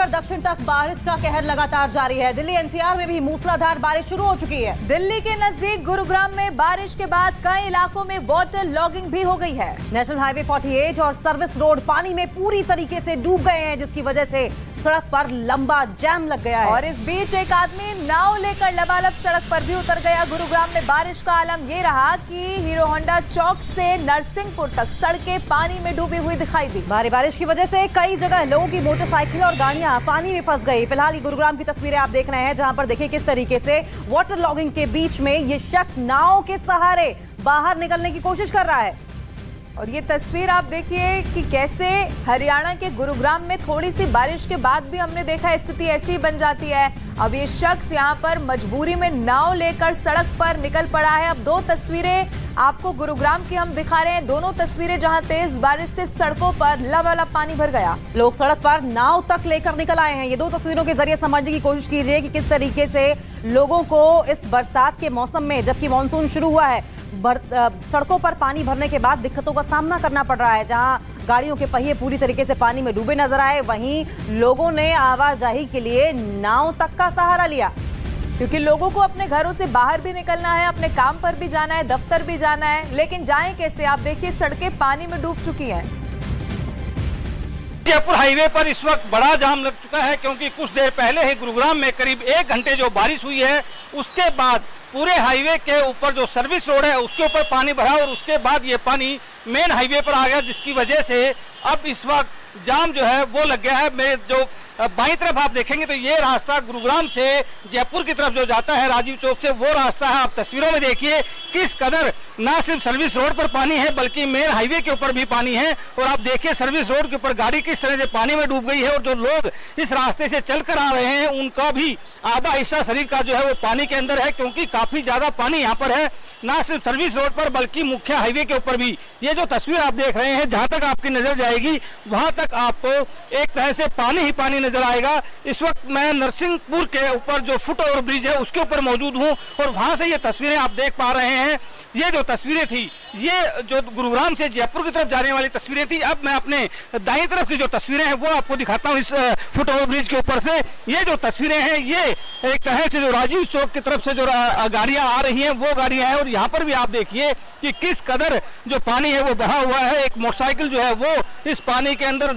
लेकर दक्षिण तक बारिश का कहर लगातार जारी है। दिल्ली एनसीआर में भी मूसलाधार बारिश शुरू हो चुकी है। दिल्ली के नजदीक गुरुग्राम में बारिश के बाद कई इलाकों में वाटर लॉगिंग भी हो गई है। नेशनल हाईवे 48 और सर्विस रोड पानी में पूरी तरीके से डूब गए हैं, जिसकी वजह से सड़क पर लंबा जाम लग गया है। और इस बीच एक आदमी नाव लेकर लबालब सड़क पर भी उतर गया। गुरुग्राम में बारिश का आलम ये रहा कि हीरो होंडा चौक से नरसिंहपुर तक सड़कें पानी में डूबी हुई दिखाई दी। भारी बारिश की वजह से कई जगह लोगों की मोटरसाइकिल और गाड़ियां पानी में फंस गई। फिलहाल गुरुग्राम की तस्वीरें आप देख रहे हैं, जहां पर देखिए किस तरीके से वाटर लॉगिंग के बीच में ये शख्स नाव के सहारे बाहर निकलने की कोशिश कर रहा है। और ये तस्वीर आप देखिए कि कैसे हरियाणा के गुरुग्राम में थोड़ी सी बारिश के बाद भी हमने देखा स्थिति ऐसी ही बन जाती है। अब ये शख्स यहाँ पर मजबूरी में नाव लेकर सड़क पर निकल पड़ा है। अब दो तस्वीरें आपको गुरुग्राम की हम दिखा रहे हैं। दोनों तस्वीरें जहाँ तेज बारिश से सड़कों पर लबालब पानी भर गया, लोग सड़क पर नाव तक लेकर निकल आए हैं। ये दो तस्वीरों के जरिए समझने की कोशिश कीजिए कि किस तरीके से लोगों को इस बरसात के मौसम में, जबकि मानसून शुरू हुआ है, सड़कों पर पानी भरने के बाद दिक्कतों का सामना करना पड़ रहा है। जहां गाड़ियों के पहिए पूरी तरीके से पानी में डूबे नजर आए, वहीं लोगों ने आवाजाही के लिए नाव तक का सहारा लिया, क्योंकि लोगों को अपने घरों से बाहर भी निकलना है, अपने काम पर भी जाना है, दफ्तर भी जाना है, लेकिन जाएं कैसे? आप देखिए सड़कें पानी में डूब चुकी हैं। जयपुर हाईवे पर इस वक्त बड़ा जाम लग चुका है, क्योंकि कुछ देर पहले ही गुरुग्राम में करीब 1 घंटे जो बारिश हुई है, उसके बाद पूरे हाईवे के ऊपर जो सर्विस रोड है उसके ऊपर पानी भरा और उसके बाद ये पानी मेन हाईवे पर आ गया, जिसकी वजह से अब इस वक्त जाम जो है वो लग गया है। मैं जो बाईं तरफ आप देखेंगे तो ये रास्ता गुरुग्राम से जयपुर की तरफ जो जाता है राजीव चौक से, वो रास्ता है। आप तस्वीरों में देखिए किस कदर ना सिर्फ सर्विस रोड पर पानी है बल्कि मेन हाईवे के ऊपर भी पानी है। और आप देखिए सर्विस रोड के ऊपर गाड़ी किस तरह से पानी में डूब गई है, और जो लोग इस रास्ते से चलकर आ रहे हैं उनका भी आधा हिस्सा शरीर का जो है वो पानी के अंदर है, क्योंकि काफी ज्यादा पानी यहाँ पर है, ना सिर्फ सर्विस रोड पर बल्कि मुख्य हाईवे के ऊपर भी। ये जो तस्वीर आप देख रहे हैं, जहां तक आपकी नजर जाएगी वहां तक आपको एक तरह से पानी ही पानी नजर आएगा। इस वक्त मैं नरसिंहपुर के ऊपर जो फुट ओवर ब्रिज है उसके ऊपर मौजूद हूं, और वहां से ये तस्वीरें आप देख पा रहे हैं। ये जो तस्वीरें थी, ये जो गुरुग्राम से जयपुर की तरफ जाने वाली तस्वीरें थी। अब मैं अपने दाईं तरफ की जो तस्वीरें हैं वो आपको दिखाता हूं इस फुट ओवर ब्रिज के ऊपर से। ये जो तस्वीरें हैं ये एक तरह से जो राजीव चौक की तरफ से जो गाड़ियां आ रही हैं वो गाड़ियां हैं, और यहाँ पर भी आप देखिए कि किस कदर जो पानी है वो बहा हुआ है। एक मोटरसाइकिल जो है वो इस पानी के अंदर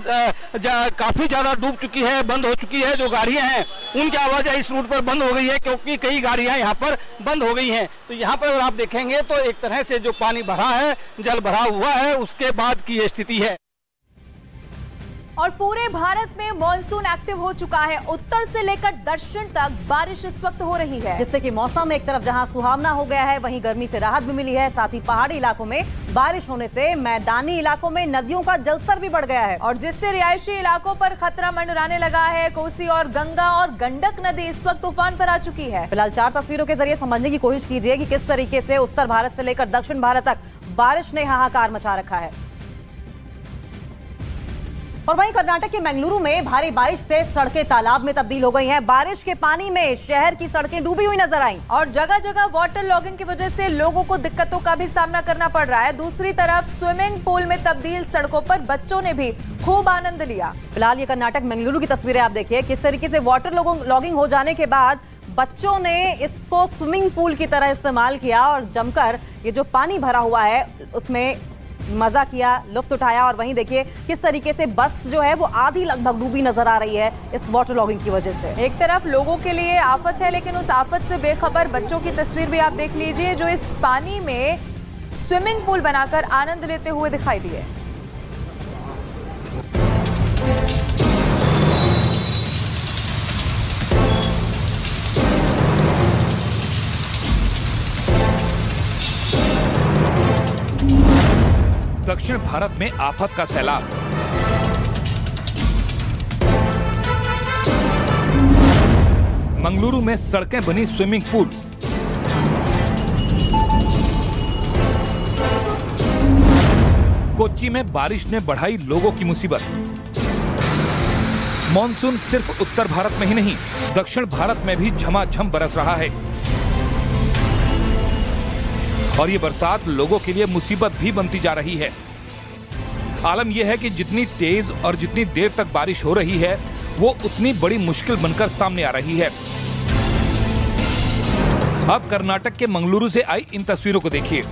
काफी ज्यादा डूब चुकी है, बंद हो चुकी है। जो गाड़ियां हैं उनकी आवाजाही इस रूट पर बंद हो गई है, क्योंकि कई गाड़ियां यहाँ पर बंद हो गई हैं। तो यहाँ पर आप देखेंगे तो एक तरह से जो पानी भरा है, जल भरा हुआ है, उसके बाद की ये स्थिति है। और पूरे भारत में मॉनसून एक्टिव हो चुका है। उत्तर से लेकर दक्षिण तक बारिश इस वक्त हो रही है, जिससे कि मौसम एक तरफ जहां सुहावना हो गया है, वहीं गर्मी से राहत भी मिली है। साथ ही पहाड़ी इलाकों में बारिश होने से मैदानी इलाकों में नदियों का जलस्तर भी बढ़ गया है, और जिससे रिहायशी इलाकों पर खतरा मंडराने लगा है। कोसी और गंगा और गंडक नदी इस वक्त तूफान पर आ चुकी है। फिलहाल 4 तस्वीरों के जरिए समझने की कोशिश कीजिए कि किस तरीके से उत्तर भारत से लेकर दक्षिण भारत तक बारिश ने हाहाकार मचा रखा है। और वहीं कर्नाटक के मंगलुरु में भारी बारिश से सड़कें तालाब में तब्दील हो गई हैं। बारिश के पानी में शहर की सड़कें डूबी हुई नजर आईं, और जगह जगह वाटर लॉगिंग की वजह से लोगों को दिक्कतों का भी सामना करना पड़ रहा है। दूसरी तरफ स्विमिंग पूल में तब्दील सड़कों पर बच्चों ने भी खूब आनंद लिया। फिलहाल ये कर्नाटक मंगलुरु की तस्वीरें आप देखिए, किस तरीके से वाटर लॉगिंग हो जाने के बाद बच्चों ने इसको स्विमिंग पूल की तरह इस्तेमाल किया और जमकर ये जो पानी भरा हुआ है उसमें मजा किया, लुत्फ उठाया। और वहीं देखिए किस तरीके से बस जो है वो आधी लगभग डूबी नजर आ रही है इस वाटर लॉगिंग की वजह से। एक तरफ लोगों के लिए आफत है, लेकिन उस आफत से बेखबर बच्चों की तस्वीर भी आप देख लीजिए, जो इस पानी में स्विमिंग पूल बनाकर आनंद लेते हुए दिखाई दिए। दक्षिण भारत में आफत का सैलाब। मंगलुरु में सड़कें बनी स्विमिंग पूल। कोच्चि में बारिश ने बढ़ाई लोगों की मुसीबत। मॉनसून सिर्फ उत्तर भारत में ही नहीं, दक्षिण भारत में भी झमाझम बरस रहा है, और ये बरसात लोगों के लिए मुसीबत भी बनती जा रही है। आलम यह है कि जितनी तेज और जितनी देर तक बारिश हो रही है, वो उतनी बड़ी मुश्किल बनकर सामने आ रही है। अब कर्नाटक के मंगलुरु से आई इन तस्वीरों को देखिए।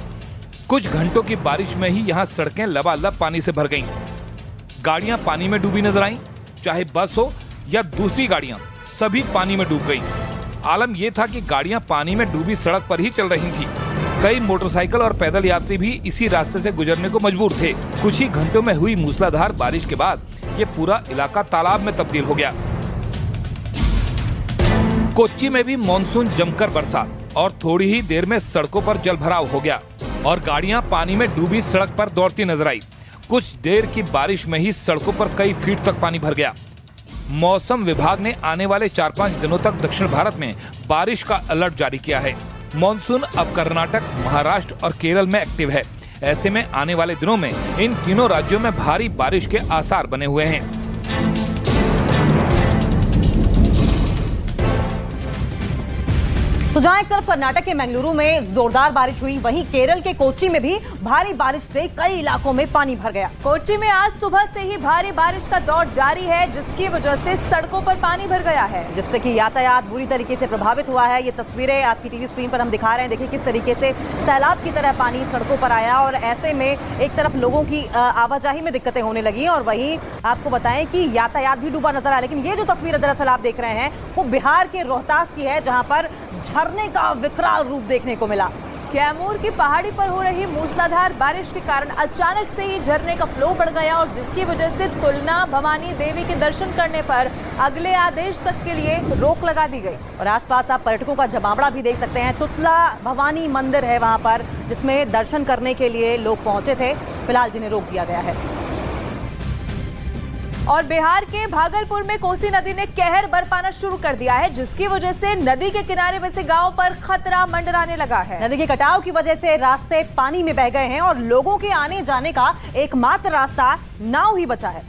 कुछ घंटों की बारिश में ही यहाँ सड़कें लबालब पानी से भर गईं। गाड़ियां पानी में डूबी नजर आईं, चाहे बस हो या दूसरी गाड़ियां, सभी पानी में डूब गईं। आलम यह था कि गाड़ियां पानी में डूबी सड़क पर ही चल रही थीं। कई मोटरसाइकिल और पैदल यात्री भी इसी रास्ते से गुजरने को मजबूर थे। कुछ ही घंटों में हुई मूसलाधार बारिश के बाद ये पूरा इलाका तालाब में तब्दील हो गया। कोच्चि में भी मानसून जमकर बरसा और थोड़ी ही देर में सड़कों पर जलभराव हो गया और गाड़ियां पानी में डूबी सड़क पर दौड़ती नजर आई। कुछ देर की बारिश में ही सड़कों पर कई फीट तक पानी भर गया। मौसम विभाग ने आने वाले 4-5 दिनों तक दक्षिण भारत में बारिश का अलर्ट जारी किया है। मॉनसून अब कर्नाटक, महाराष्ट्र और केरल में एक्टिव है। ऐसे में आने वाले दिनों में इन तीनों राज्यों में भारी बारिश के आसार बने हुए हैं। तो जहां एक तरफ कर्नाटक के मंगलुरु में जोरदार बारिश हुई, वहीं केरल के कोच्चि में भी भारी बारिश से कई इलाकों में पानी भर गया। कोच्चि में आज सुबह से ही भारी बारिश का दौर जारी है, जिसकी वजह से सड़कों पर पानी भर गया है, जिससे कि यातायात बुरी तरीके से प्रभावित हुआ है। ये तस्वीरें आपकी टीवी स्क्रीन पर हम दिखा रहे हैं। देखिए किस तरीके से सैलाब की तरह पानी सड़कों पर आया और ऐसे में एक तरफ लोगों की आवाजाही में दिक्कतें होने लगी और वहीं आपको बताएं कि यातायात भी डूबा नजर आया। लेकिन ये जो तस्वीरें दरअसल आप देख रहे हैं वो बिहार के रोहतास की है, जहां पर झरने का विकराल रूप देखने को मिला। कैमूर की पहाड़ी पर हो रही मूसलाधार बारिश के कारण अचानक से ही झरने का फ्लो बढ़ गया और जिसकी वजह से तुलना भवानी देवी के दर्शन करने पर अगले आदेश तक के लिए रोक लगा दी गई। और आसपास आप पर्यटकों का जमावड़ा भी देख सकते हैं। तुतला भवानी मंदिर है वहां पर, जिसमें दर्शन करने के लिए लोग पहुंचे थे। फिलहाल जिन्हें रोक दिया गया है। और बिहार के भागलपुर में कोसी नदी ने कहर बरपाना शुरू कर दिया है, जिसकी वजह से नदी के किनारे में से गांव पर खतरा मंडराने लगा है। नदी के कटाव की वजह से रास्ते पानी में बह गए हैं और लोगों के आने जाने का एकमात्र रास्ता नाव ही बचा है।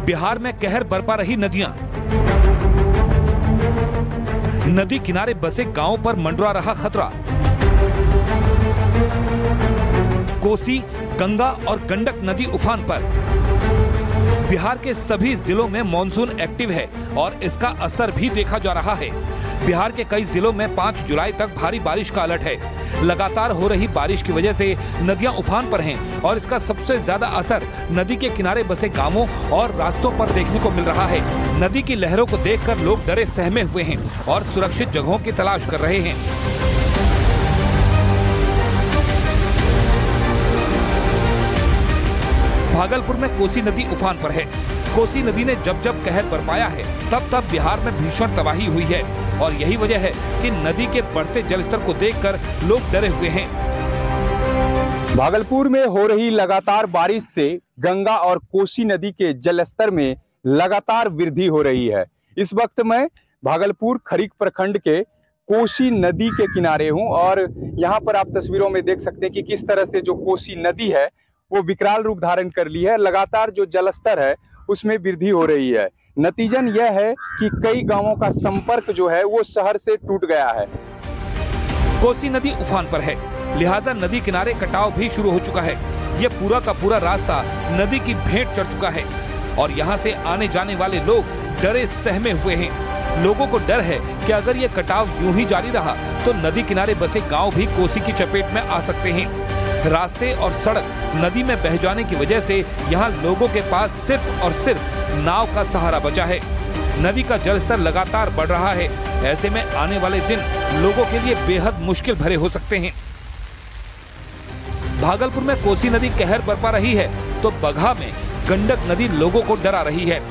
बिहार में कहर बरपा रही नदियां, नदी किनारे बसे गांवों पर मंडरा रहा खतरा। कोसी, गंगा और गंडक नदी उफान पर। बिहार के सभी जिलों में मॉनसून एक्टिव है और इसका असर भी देखा जा रहा है। बिहार के कई जिलों में 5 जुलाई तक भारी बारिश का अलर्ट है। लगातार हो रही बारिश की वजह से नदियां उफान पर हैं और इसका सबसे ज्यादा असर नदी के किनारे बसे गांवों और रास्तों पर देखने को मिल रहा है। नदी की लहरों को देखकर लोग डरे सहमे हुए हैं और सुरक्षित जगहों की तलाश कर रहे हैं। भागलपुर में कोसी नदी उफान पर है। कोसी नदी ने जब जब कहर बरपाया है तब तब बिहार में भीषण तबाही हुई है और यही वजह है कि नदी के बढ़ते जलस्तर को देखकर लोग डरे हुए हैं। भागलपुर में हो रही लगातार बारिश से गंगा और कोसी नदी के जलस्तर में लगातार वृद्धि हो रही है। इस वक्त मैं भागलपुर खरीक प्रखंड के कोसी नदी के किनारे हूं और यहाँ पर आप तस्वीरों में देख सकते हैं कि किस तरह से जो कोसी नदी है वो विकराल रूप धारण कर ली है। लगातार जो जलस्तर है उसमें वृद्धि हो रही है। नतीजन यह है कि कई गांवों का संपर्क जो है वो शहर से टूट गया है। कोसी नदी उफान पर है, लिहाजा नदी किनारे कटाव भी शुरू हो चुका है। ये पूरा का पूरा रास्ता नदी की भेंट चढ़ चुका है और यहाँ से आने जाने वाले लोग डरे सहमे हुए हैं। लोगों को डर है कि अगर ये कटाव यूं ही जारी रहा तो नदी किनारे बसे गांव भी कोसी की चपेट में आ सकते हैं। रास्ते और सड़क नदी में बह जाने की वजह से यहाँ लोगों के पास सिर्फ और सिर्फ नाव का सहारा बचा है। नदी का जलस्तर लगातार बढ़ रहा है। ऐसे में आने वाले दिन लोगों के लिए बेहद मुश्किल भरे हो सकते हैं। भागलपुर में कोसी नदी कहर बरपा रही है तो बगहा में गंडक नदी लोगों को डरा रही है।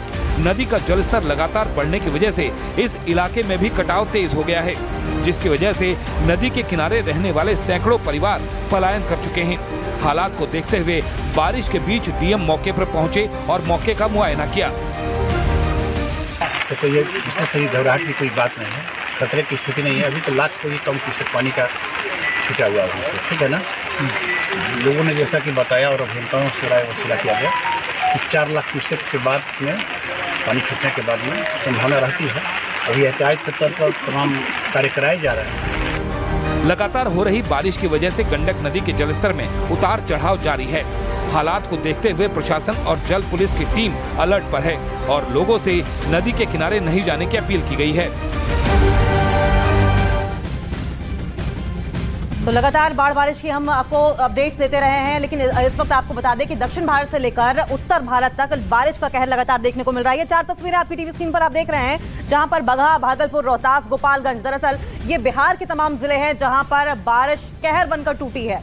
नदी का जलस्तर लगातार बढ़ने की वजह से इस इलाके में भी कटाव तेज हो गया है, जिसकी वजह से नदी के किनारे रहने वाले सैकड़ों परिवार पलायन कर चुके हैं। हालात को देखते हुए बारिश के बीच डीएम मौके पर पहुंचे और मौके का मुआयना किया। तो ये इससे सही घबराहट की कोई बात नहीं है, खतरे की स्थिति नहीं है। अभी तो लाख से भी कम क्यूसेक पानी का छूटा हुआ है, ठीक है ना। लोगों ने जैसा कि बताया और अभियंताओं से राय वसूला किया गया कि 4 लाख क्यूसेक के बाद में पानी छूटने के बाद में संभावना रहती है। अभी एहतियात के तौर पर तमाम कार्य कराए जा रहे हैं। लगातार हो रही बारिश की वजह से गंडक नदी के जलस्तर में उतार चढ़ाव जारी है। हालात को देखते हुए प्रशासन और जल पुलिस की टीम अलर्ट पर है और लोगों से नदी के किनारे नहीं जाने की अपील की गई है। तो लगातार बाढ़ बारिश की हम आपको अपडेट्स देते रहे हैं, लेकिन इस वक्त आपको बता दें कि दक्षिण भारत से लेकर उत्तर भारत तक बारिश का कहर लगातार देखने को मिल रहा है। ये 4 तस्वीरें आपकी टीवी स्क्रीन पर आप देख रहे हैं, जहां पर बगहा, भागलपुर, रोहतास, गोपालगंज, दरअसल ये बिहार के तमाम जिले हैं जहां पर बारिश कहर बनकर टूटी है।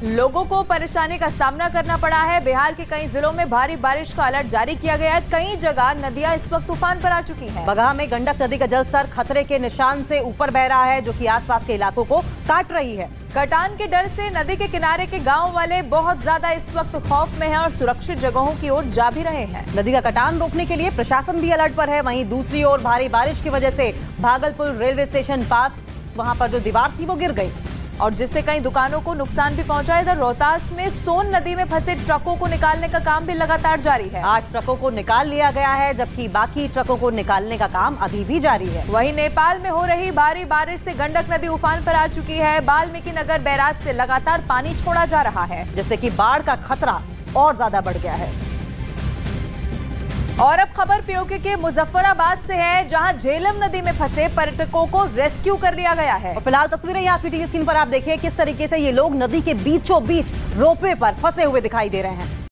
लोगों को परेशानी का सामना करना पड़ा है। बिहार के कई जिलों में भारी बारिश का अलर्ट जारी किया गया है। कई जगह नदियां इस वक्त तूफान पर आ चुकी हैं। बगहा में गंडक नदी का जलस्तर खतरे के निशान से ऊपर बह रहा है, जो कि आसपास के इलाकों को काट रही है। कटान के डर से नदी के किनारे के गांव वाले बहुत ज्यादा इस वक्त खौफ में हैं और सुरक्षित जगहों की ओर जा भी रहे हैं। नदी का कटान रोकने के लिए प्रशासन भी अलर्ट पर है। वहीं दूसरी ओर भारी बारिश की वजह से भागलपुर रेलवे स्टेशन पास वहां पर जो दीवार थी वो गिर गई और जिससे कई दुकानों को नुकसान भी पहुंचा। इधर रोहतास में सोन नदी में फंसे ट्रकों को निकालने का काम भी लगातार जारी है। 8 ट्रकों को निकाल लिया गया है, जबकि बाकी ट्रकों को निकालने का काम अभी भी जारी है। वहीं नेपाल में हो रही भारी बारिश से गंडक नदी उफान पर आ चुकी है। वाल्मीकि नगर बैराज से लगातार पानी छोड़ा जा रहा है, जिससे कि बाढ़ का खतरा और ज्यादा बढ़ गया है। और अब खबर पीओके के मुजफ्फराबाद से है, जहां झेलम नदी में फंसे पर्यटकों को रेस्क्यू कर लिया गया है। और फिलहाल तस्वीरें यहाँ टीवी स्क्रीन पर आप देखिए किस तरीके से ये लोग नदी के बीचों बीच रोपवे पर फंसे हुए दिखाई दे रहे हैं।